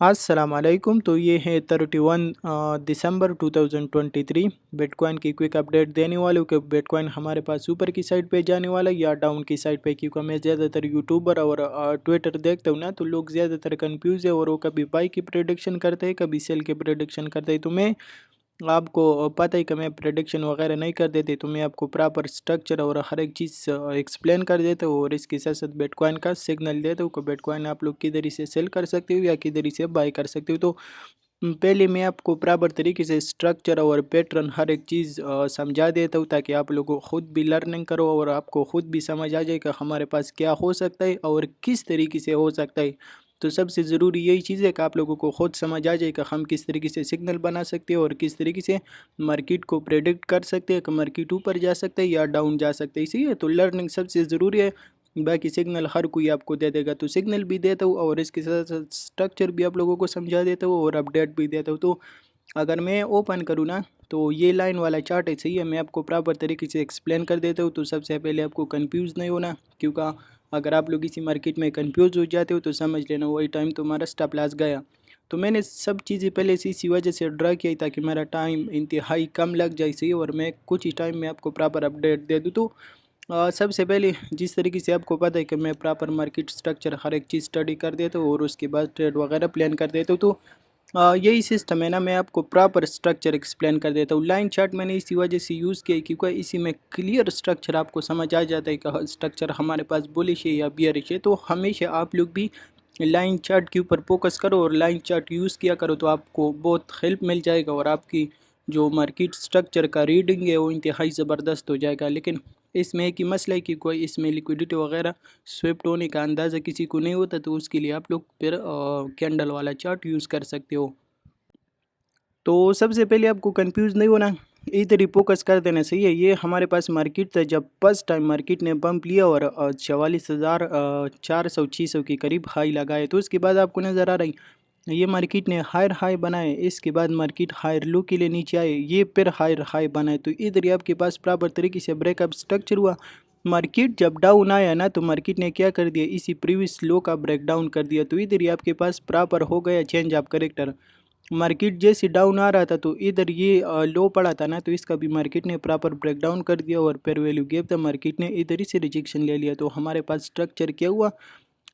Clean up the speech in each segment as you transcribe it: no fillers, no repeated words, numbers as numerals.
अस्सलाम वालेकुम। तो ये है 31 दिसंबर 2023 बिटकॉइन की क्विक अपडेट देने वाले कि बिटकॉइन हमारे पास ऊपर की साइड पे जाने वाला है या डाउन की साइड पे, क्योंकि मैं ज़्यादातर यूट्यूबर और ट्विटर देखता हूँ ना, तो लोग ज़्यादातर कंफ्यूज है और वो कभी बाई की प्रेडिक्शन करते हैं कभी सेल की प्रेडिक्शन करते हैं। तो मैं आपको पता ही कि मैं प्रेडिक्शन वगैरह नहीं कर देते, तो मैं आपको प्रॉपर स्ट्रक्चर और हर एक चीज़ एक्सप्लेन कर देता हूँ और इसके साथ साथ बिटकॉइन का सिग्नल देता हूँ कि बिटकॉइन आप लोग किधर से सेल कर सकते हो या किधर से बाय कर सकते हो। तो पहले मैं आपको प्रॉपर तरीके से स्ट्रक्चर और पैटर्न हर एक चीज़ समझा देता हूँ, ताकि आप लोगों को खुद भी लर्निंग करो और आपको खुद भी समझ आ जाए कि हमारे पास क्या हो सकता है और किस तरीके से हो सकता है। तो सबसे ज़रूरी यही चीज़ है कि आप लोगों को खुद समझ आ जाए कि हम किस तरीके से सिग्नल बना सकते हैं और किस तरीके से मार्केट को प्रेडिक्ट कर सकते हैं कि मार्केट ऊपर जा सकता है या डाउन जा सकता है। इसी है तो लर्निंग सबसे ज़रूरी है। बाकी सिग्नल हर कोई आपको दे देगा, तो सिग्नल भी देता हूँ और इसके साथ साथ स्ट्रक्चर भी आप लोगों को समझा देता हूँ और अपडेट भी देता हूँ। तो अगर मैं ओपन करूँ ना, तो ये लाइन वाला चार्ट है, सही है, मैं आपको प्रॉपर तरीके से एक्सप्लेन कर देता हूँ। तो सबसे पहले आपको कंफ्यूज नहीं होना, क्योंकि अगर आप लोग इसी मार्केट में कंफ्यूज हो जाते हो तो समझ लेना वही टाइम तुम्हारा स्टॉप लॉस गया। तो मैंने सब चीज़ें पहले से इसी वजह से ड्रा किया ताकि मेरा टाइम इंतहाई कम लग जाए, सही, और मैं कुछ ही टाइम में आपको प्रॉपर अपडेट दे दूँ। तो सबसे पहले जिस तरीके से आपको पता है कि मैं प्रॉपर मार्केट स्ट्रक्चर हर एक चीज़ स्टडी कर देता हूँ और उसके बाद ट्रेड वगैरह प्लान कर देता हूँ। तो यही सिस्टम है ना, मैं आपको प्रॉपर स्ट्रक्चर एक्सप्लेन कर देता हूँ। लाइन चार्ट मैंने इसी वजह से यूज़ किया क्योंकि इसी में क्लियर स्ट्रक्चर आपको समझ आ जाता है कि स्ट्रक्चर हमारे पास बुलिश है या बियरिश है। तो हमेशा आप लोग भी लाइन चार्ट के ऊपर फोकस करो और लाइन चार्ट यूज़ किया करो, तो आपको बहुत हेल्प मिल जाएगा और आपकी जो मार्केट स्ट्रक्चर का रीडिंग है वो इंतहाई ज़बरदस्त हो जाएगा। लेकिन इसमें एक ही मसला है कि कोई इसमें लिक्विडिटी वगैरह स्विफ्ट होने का अंदाज़ा किसी को नहीं होता, तो उसके लिए आप लोग फिर कैंडल वाला चार्ट यूज़ कर सकते हो। तो सबसे पहले आपको कंफ्यूज नहीं होना, इधर ही फोकस कर देना, सही है। ये हमारे पास मार्केट था जब फर्स्ट टाइम मार्केट ने पंप लिया और 44,400-600 के करीब हाई लगाए, तो उसके बाद आपको नज़र आ रही ये मार्केट ने हायर हाई बनाए, इसके बाद मार्केट हायर लो के लिए नीचे आए, ये फिर हायर हाई बनाए, तो इधर ही आपके पास प्रॉपर तरीके से ब्रेकअप स्ट्रक्चर हुआ। मार्केट जब डाउन आया ना, तो मार्केट ने क्या कर दिया, इसी प्रीवियस लो का ब्रेक डाउन कर दिया, तो इधर ही आपके पास प्रॉपर हो गया चेंज ऑफ करेक्टर। मार्केट जैसे डाउन आ रहा था तो इधर ये लो पड़ा था ना, तो इसका भी मार्केट ने प्रॉपर ब्रेक डाउन कर दिया और पेयर वैल्यू गैप था, मार्केट ने इधर ही से रिजेक्शन ले लिया। तो हमारे पास स्ट्रक्चर क्या हुआ,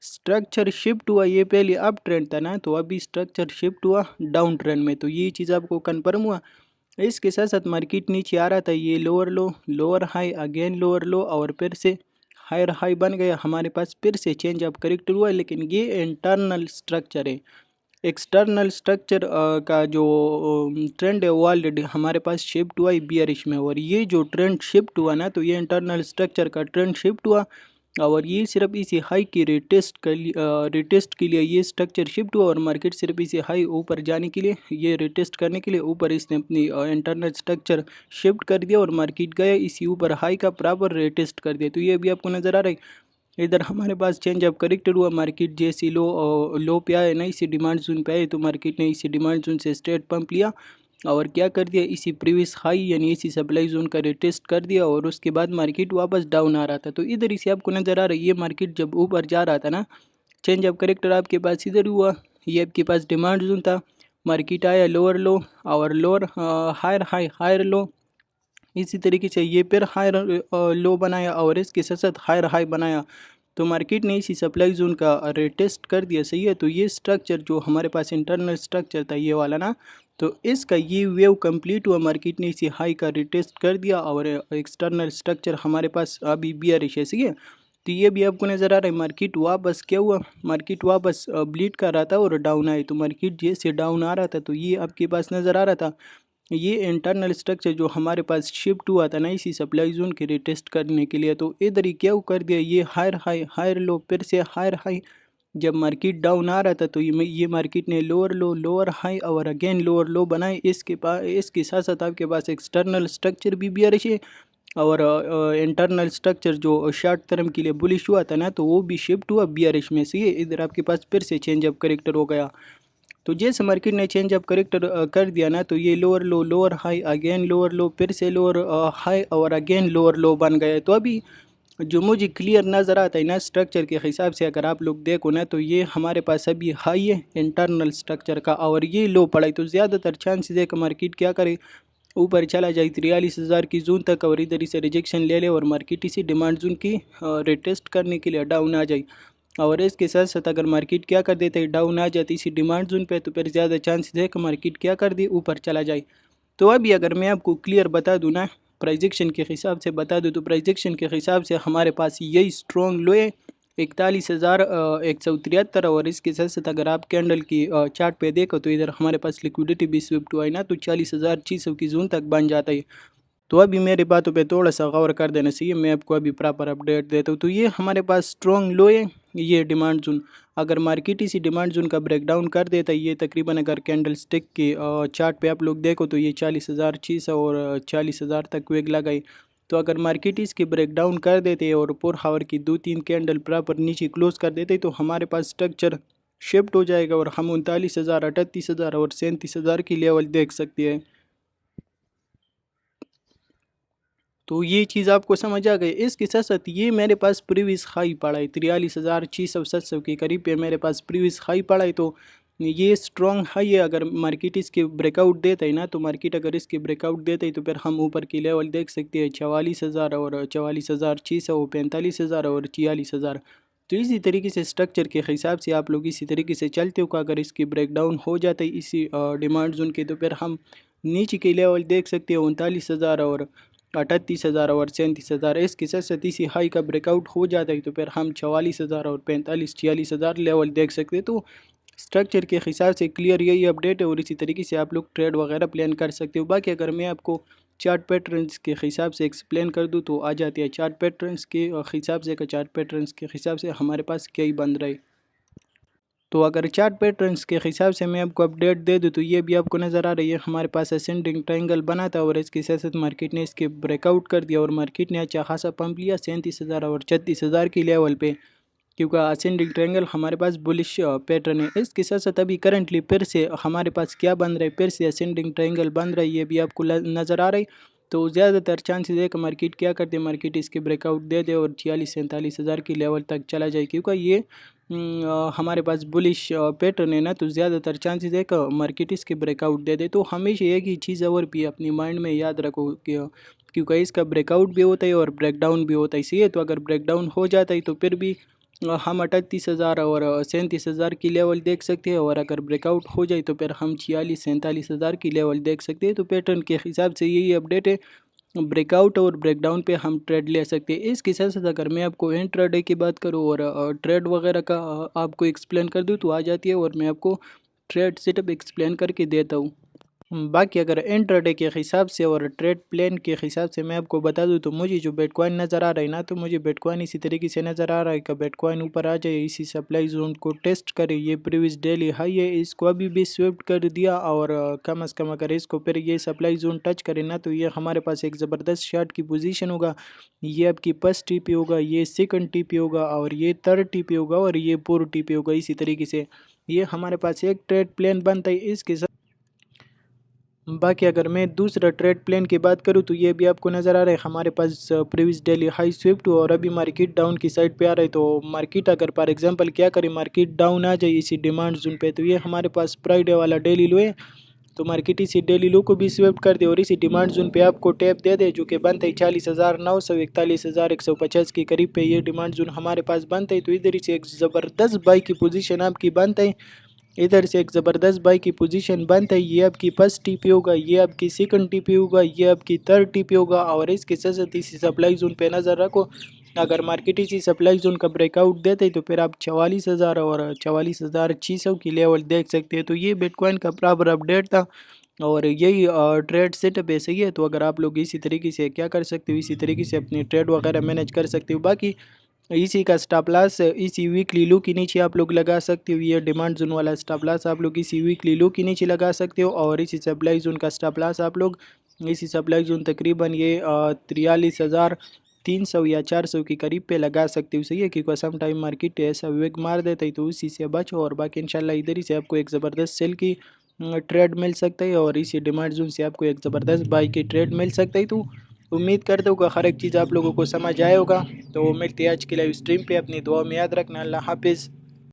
स्ट्रक्चर शिफ्ट हुआ। ये पहले अप ट्रेंड था ना, तो अभी स्ट्रक्चर शिफ्ट हुआ डाउन ट्रेंड में, तो ये चीज़ आपको कन्फर्म हुआ। इसके साथ साथ मार्केट नीचे आ रहा था, ये लोअर लो lower high again lower low और फिर से हायर हाई बन गया, हमारे पास फिर से चेंज ऑफ करेक्टर हुआ। लेकिन ये इंटरनल स्ट्रक्चर है, एक्सटर्नल स्ट्रक्चर का जो ट्रेंड है वो ऑलरेडी हमारे पास शिफ्ट हुआ है बियरिश में, और ये जो ट्रेंड शिफ्ट हुआ ना, तो ये इंटरनल स्ट्रक्चर का ट्रेंड शिफ्ट हुआ और ये सिर्फ इसी हाई की रिटेस्ट के लिए ये स्ट्रक्चर शिफ्ट हुआ और मार्केट सिर्फ इसी हाई ऊपर जाने के लिए, ये रिटेस्ट करने के लिए ऊपर इसने अपनी इंटरनल स्ट्रक्चर शिफ्ट कर दिया और मार्केट गया इसी ऊपर हाई का प्रॉपर रिटेस्ट कर दिया। तो ये भी आपको नज़र आ रहा है। इधर हमारे पास चेंज ऑफ करेक्टर हुआ, मार्केट जैसी लो पे आए ना, इसी डिमांड जोन पे आए, तो मार्केट ने इसी डिमांड जोन से स्ट्रेट पंप लिया और क्या कर दिया, इसी प्रीवियस हाई यानी इसी सप्लाई जोन का रिटेस्ट कर दिया और उसके बाद मार्केट वापस डाउन आ रहा था। तो इधर इसे आपको नज़र आ रहा है, ये मार्केट जब ऊपर जा रहा था ना, चेंज ऑफ करेक्टर आपके पास इधर हुआ, ये आपके पास डिमांड जोन था, मार्केट आया लोअर लो और lower higher high higher low, इसी तरीके से ये फिर हायर लो बनाया और इसके साथ साथ हायर हाई बनाया, तो मार्केट ने इसी सप्लाई जोन का रिटेस्ट कर दिया, सही है। तो ये स्ट्रक्चर जो हमारे पास इंटरनल स्ट्रक्चर था ये वाला ना, तो इसका ये वेव कंप्लीट हुआ, मार्केट ने इसी हाई का रिटेस्ट कर दिया और एक्सटर्नल स्ट्रक्चर हमारे पास अभी बियरिश है, सही है। तो ये भी आपको नज़र आ रहा है, मार्केट वापस क्या हुआ, मार्केट वापस ब्लीड कर रहा था और डाउन आए, तो मार्केट जैसे डाउन आ रहा था तो ये आपके पास नज़र आ रहा था, ये इंटरनल स्ट्रक्चर जो हमारे पास शिफ्ट हुआ था ना इसी सप्लाई जोन के रिटेस्ट करने के लिए, तो इधर ही क्या कर दिया, ये हायर हाई हायर लो फिर से हायर हाई, जब मार्केट डाउन आ रहा था तो ये मार्केट ने लोअर लो लोअर हाई और अगेन लोअर लो बनाए, इसके साथ साथ आपके पास एक्सटर्नल स्ट्रक्चर भी बियरिश है और इंटरनल स्ट्रक्चर जो शॉर्ट टर्म के लिए बुलिश हुआ था ना, तो वो भी शिफ्ट हुआ बियरिश में से, ये इधर आपके पास फिर से चेंज ऑफ करेक्टर हो गया। तो जैसे मार्केट ने चेंज ऑफ करेक्टर कर दिया ना, तो ये लोअर लो लोअर हाई अगेन लोअर लो फिर से लोअर हाई और अगेन लोअर लो बन गया। तो अभी जो मुझे क्लियर नज़र आता है ना स्ट्रक्चर के हिसाब से, अगर आप लोग देखो ना तो ये हमारे पास अभी हाई है इंटरनल स्ट्रक्चर का और ये लो पड़ा है। तो ज़्यादातर चांसेस है कि मार्केट क्या करे, ऊपर चला जाए 43,000 की जोन तक और इधर से रिजेक्शन ले ले और मार्केट इसी डिमांड जोन की रिटेस्ट करने के लिए डाउन आ जाए। और इसके साथ साथ अगर मार्केट क्या कर देता है, डाउन आ जाती इसी डिमांड जोन पे, तो फिर ज़्यादा चांसेस है कि मार्केट क्या कर दे, ऊपर चला जाए। तो अभी अगर मैं आपको क्लियर बता दूँ ना, प्राइजेक्शन के हिसाब से बता दूँ, तो प्राइजेक्शन के हिसाब से हमारे पास यही स्ट्रॉन्ग लो है 41,173। और इसके साथ साथ अगर आप कैंडल की चार्ट पे देखो तो इधर हमारे पास लिक्विडिटी भी स्विफ्ट हुआ है ना, तो 40,600 की जोन तक बन जाता है। तो अभी मेरी बातों पे थोड़ा सा गौर कर देना चाहिए, मैं आपको अभी प्रॉपर अपडेट देता हूँ। तो ये हमारे पास स्ट्रॉन्ग लो है, ये डिमांड जोन। अगर मार्केट इसी डिमांड जोन का ब्रेकडाउन कर देता है, ये तकरीबन अगर कैंडल स्टिक के चार्ट पे आप लोग देखो तो ये 40,600 और 40,000 तक वेग लगाई। तो अगर मार्केट इसके ब्रेकडाउन कर देते और 4 आवर की 2-3 कैंडल प्रॉपर नीचे क्लोज कर देते तो हमारे पास स्ट्रक्चर शिफ्ट हो जाएगा और हम 39,000, 38,000 और 37,000 की लेवल देख सकते हैं। तो ये चीज़ आपको समझ आ गई। इसके साथ साथ ये मेरे पास प्रीवियस हाई पड़ा है 43,600 के करीब पे मेरे पास प्रीवियस हाई पड़ा है। तो ये स्ट्रॉन्ग हाई है। अगर मार्केट इसके ब्रेकआउट देता है ना, तो मार्केट अगर इसके ब्रेकआउट देता है तो फिर हम ऊपर की लेवल देख सकते हैं 44,000 और 44,600, 45,000 और 46,000। तो इसी तरीके से स्ट्रक्चर के हिसाब से आप लोग इसी तरीके से चलते हो कि अगर इसकी ब्रेकडाउन हो जाता है इसी डिमांड जोन के, तो फिर हम नीचे की लेवल देख सकते हो 39,000 और 38,000 और 37,000। इसके साथ साथ इसी हाई का ब्रेकआउट हो जाता है तो फिर हम 44,000 और 45-46,000 लेवल देख सकते हैं। तो स्ट्रक्चर के हिसाब से क्लियर यही अपडेट है और इसी तरीके से आप लोग ट्रेड वगैरह प्लान कर सकते हो। बाकी अगर मैं आपको चार्ट पैटर्न्स के हिसाब से एक्सप्लेन कर दूँ तो आ जाती है चार्ट पैटर्न्स के हिसाब से, का चार्ट पैटर्न्स के हिसाब से हमारे पास क्या ही बन रहा है। तो अगर चार्ट पैटर्न्स के हिसाब से मैं आपको अपडेट दे दूँ तो ये भी आपको नज़र आ रही है, हमारे पास असेंडिंग ट्रायंगल बना था और इसके साथ साथ मार्केट ने इसके ब्रेकआउट कर दिया और मार्केट ने अच्छा खासा पंप लिया 37,000 और 36,000 की लेवल पे, क्योंकि असेंडिंग ट्रायंगल हमारे पास बुलिश पैटर्न है। इसके साथ साथ अभी करंटली फिर से हमारे पास क्या बन रहा है, फिर से असेंडिंग ट्रायंगल बन रहा है, ये भी आपको नज़र आ रहा है। तो ज़्यादातर चांसेस है कि मार्केट क्या करते हैं, मार्केट इसके ब्रेकआउट दे दे और 46-47,000 की लेवल तक चला जाए, क्योंकि ये हमारे पास बुलिश पैटर्न है ना, तो ज़्यादातर चांसेस है कि मार्केट इसके ब्रेकआउट दे दे। तो हमेशा एक ही चीज़ और भी अपनी माइंड में याद रखो कि क्योंकि इसका ब्रेकआउट भी होता है और ब्रेकडाउन भी होता है, इसीलिए तो अगर ब्रेकडाउन हो जाता है तो फिर भी हम 38,000 और 37,000 की लेवल देख सकते हैं और अगर ब्रेकआउट हो जाए तो फिर हम 46-47,000 की लेवल देख सकते हैं। तो पैटर्न के हिसाब से यही अपडेट है, ब्रेकआउट और ब्रेकडाउन पे हम ट्रेड ले सकते हैं। इसके साथ साथ अगर मैं आपको इंट्राडे की बात करूँ और ट्रेड वगैरह का आपको एक्सप्लेन कर दूँ तो आ जाती है और मैं आपको ट्रेड सेटअप एक्सप्लेन करके देता हूँ। बाकी अगर इंट्राडे के हिसाब से और ट्रेड प्लान के हिसाब से मैं आपको बता दूं तो मुझे जो बिटकॉइन नज़र आ रहा है ना, तो मुझे बिटकॉइन इसी तरीके से नज़र आ रहा है कि बिटकॉइन ऊपर आ जाए, इसी सप्लाई जोन को टेस्ट करे, ये प्रीवियस डेली हाई है, इसको अभी भी स्विफ्ट कर दिया और कम अज़ कम अगर इसको फिर ये सप्लाई जोन टच करे ना, तो ये हमारे पास एक ज़बरदस्त शार्ट की पोजीशन होगा। ये आपकी फर्स्ट टीपी होगा, ये सेकंड टीपी होगा और ये थर्ड टीपी होगा और ये फोर्थ टीपी होगा। इसी तरीके से ये हमारे पास एक ट्रेड प्लान बनता है। इसके साथ बाकी अगर मैं दूसरा ट्रेड प्लान की बात करूं तो ये भी आपको नज़र आ रहा है, हमारे पास प्रीवियस डेली हाई स्विफ्ट हुआ और अभी मार्केट डाउन की साइड पे आ रहा है। तो मार्केट अगर फॉर एग्जांपल क्या करे, मार्केट डाउन आ जाए इसी डिमांड जोन पे, तो ये हमारे पास फ्राइडे वाला डेली लो है। तो मार्केट इसी डेली लो को भी स्विफ्ट कर दे और इसी डिमांड जोन पे आपको टैप दे दे, जो कि बनता है 40,900, 41,150 के करीब पे ये डिमांड जोन हमारे पास बनता है। तो इधर से एक ज़बरदस्त बाई की पोजीशन आपकी बनता है, इधर से एक ज़बरदस्त बाई की पोजीशन बनता है। ये आपकी फर्स्ट टीपी होगा, ये आपकी सेकंड टीपी होगा, ये आपकी थर्ड टीपी होगा और इसके साथ साथ इसी सप्लाई जोन पे नज़र रखो। अगर मार्केट इसी सप्लाई जोन का ब्रेकआउट देते तो फिर आप 44,000 और 44,600 की लेवल देख सकते हैं। तो ये बिटकॉइन का प्रॉपर अपडेट था और यही ट्रेड सेटअप है, सही है। तो अगर आप लोग इसी तरीके से क्या कर सकते हो, इसी तरीके से अपनी ट्रेड वगैरह मैनेज कर सकते हो। बाकी इसी का स्टॉप लॉस इसी वीकली लो के नीचे आप लोग लगा सकते हो, ये डिमांड जोन वाला स्टॉप लॉस आप लोग इसी वीकली लो के नीचे लगा सकते हो और इसी सप्लाई जोन का स्टॉप लॉस आप लोग इसी सप्लाई जोन तकरीबन ये 43,300 या 400 के करीब पे लगा सकते हो, सही है। क्योंकि सम टाइम मार्केट ऐसा वेग मार देता है तो उसी से बचो और बाकी इंशाल्लाह इधर ही से आपको एक ज़बरदस्त सेल की ट्रेड मिल सकता है और इसी डिमांड जोन से आपको एक ज़बरदस्त बाई की ट्रेड मिल सकता है। तो उम्मीद करता हूँ कि हर एक चीज़ आप लोगों को समझ आया होगा। तो मिलते हैं आज की लाइव स्ट्रीम पे, अपनी दुआ में याद रखना। अल्लाह हाफिज़।